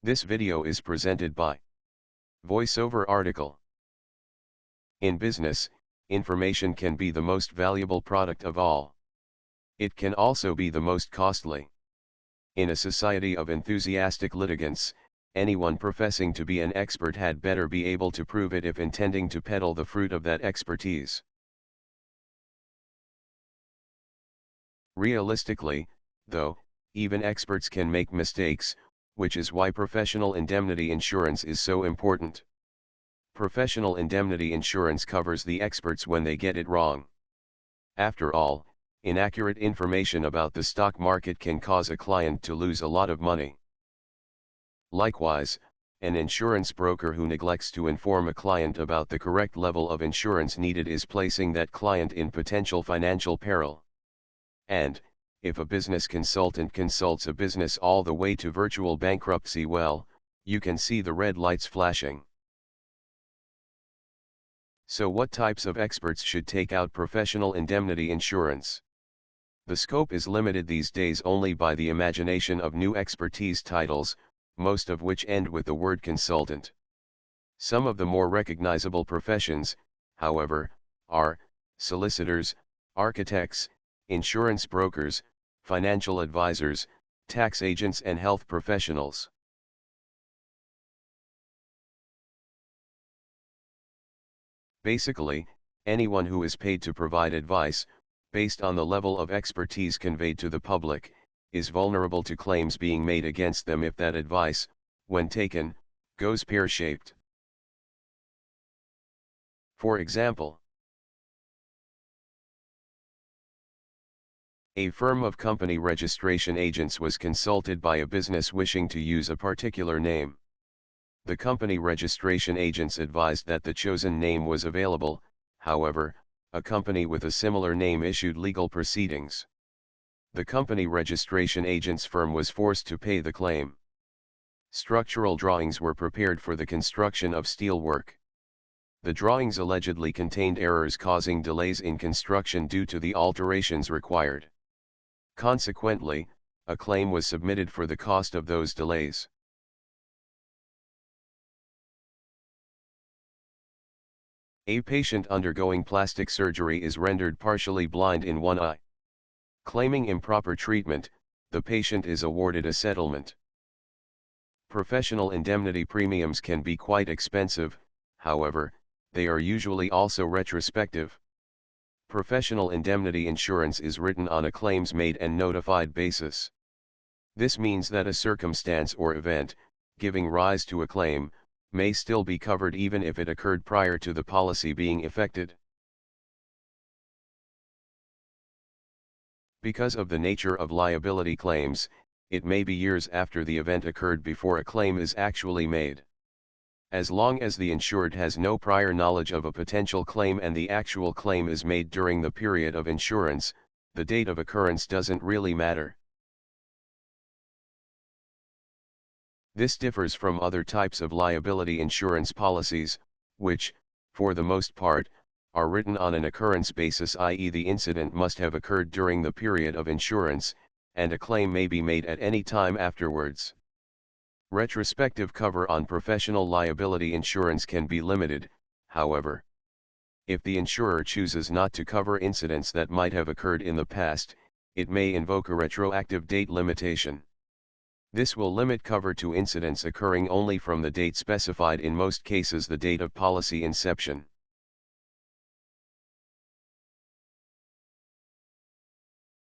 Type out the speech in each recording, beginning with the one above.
This video is presented by VoiceOver article. In business, information can be the most valuable product of all. It can also be the most costly. In a society of enthusiastic litigants, anyone professing to be an expert had better be able to prove it if intending to peddle the fruit of that expertise. Realistically, though, even experts can make mistakes, which is why professional indemnity insurance is so important. Professional indemnity insurance covers the experts when they get it wrong. After all, inaccurate information about the stock market can cause a client to lose a lot of money. Likewise, an insurance broker who neglects to inform a client about the correct level of insurance needed is placing that client in potential financial peril. And, if a business consultant consults a business all the way to virtual bankruptcy, well, you can see the red lights flashing. So what types of experts should take out professional indemnity insurance? The scope is limited these days only by the imagination of new expertise titles, most of which end with the word consultant. Some of the more recognizable professions, however, are solicitors, architects, insurance brokers, financial advisors, tax agents and health professionals. Basically, anyone who is paid to provide advice, based on the level of expertise conveyed to the public, is vulnerable to claims being made against them if that advice, when taken, goes pear-shaped. For example, a firm of company registration agents was consulted by a business wishing to use a particular name. The company registration agents advised that the chosen name was available. However, a company with a similar name issued legal proceedings. The company registration agent's firm was forced to pay the claim. Structural drawings were prepared for the construction of steelwork. The drawings allegedly contained errors causing delays in construction due to the alterations required. Consequently, a claim was submitted for the cost of those delays. A patient undergoing plastic surgery is rendered partially blind in one eye. Claiming improper treatment, the patient is awarded a settlement. Professional indemnity premiums can be quite expensive, however, they are usually also retrospective. Professional indemnity insurance is written on a claims-made and notified basis. This means that a circumstance or event, giving rise to a claim, may still be covered even if it occurred prior to the policy being effected. Because of the nature of liability claims, it may be years after the event occurred before a claim is actually made. As long as the insured has no prior knowledge of a potential claim and the actual claim is made during the period of insurance, the date of occurrence doesn't really matter. This differs from other types of liability insurance policies, which, for the most part, are written on an occurrence basis, i.e. the incident must have occurred during the period of insurance, and a claim may be made at any time afterwards. Retrospective cover on professional liability insurance can be limited, however. If the insurer chooses not to cover incidents that might have occurred in the past, it may invoke a retroactive date limitation. This will limit cover to incidents occurring only from the date specified, in most cases the date of policy inception.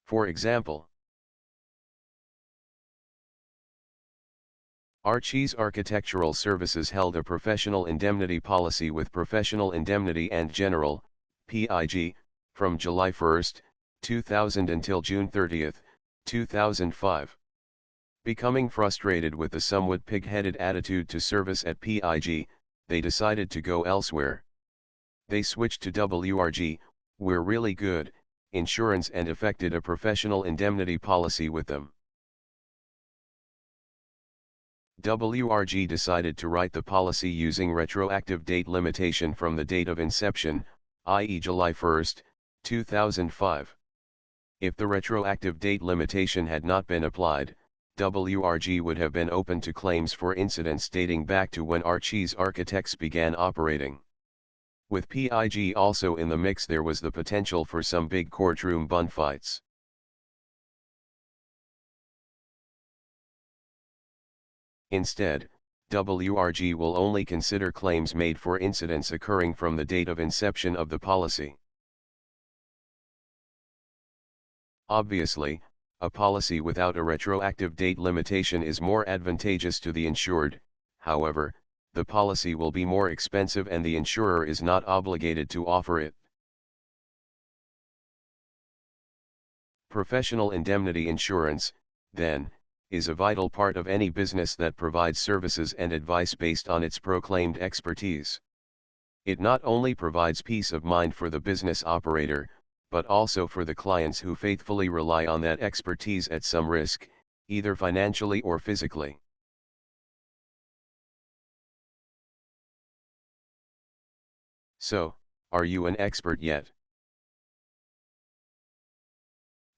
For example, Archie's Architectural Services held a professional indemnity policy with Professional Indemnity and General, PIG, from July 1, 2000 until June 30, 2005. Becoming frustrated with the somewhat pig-headed attitude to service at PIG, they decided to go elsewhere. They switched to WRG, We're Really Good Insurance, and effected a professional indemnity policy with them. WRG decided to write the policy using retroactive date limitation from the date of inception, i.e. July 1, 2005. If the retroactive date limitation had not been applied, WRG would have been open to claims for incidents dating back to when Archie's architects began operating. With PIG also in the mix, there was the potential for some big courtroom bunfights. Instead, WRG will only consider claims made for incidents occurring from the date of inception of the policy. Obviously, a policy without a retroactive date limitation is more advantageous to the insured. However, the policy will be more expensive and the insurer is not obligated to offer it. Professional indemnity insurance, then, is a vital part of any business that provides services and advice based on its proclaimed expertise. It not only provides peace of mind for the business operator, but also for the clients who faithfully rely on that expertise at some risk, either financially or physically. So, are you an expert yet?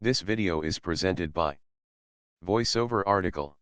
This video is presented by VoiceOver article.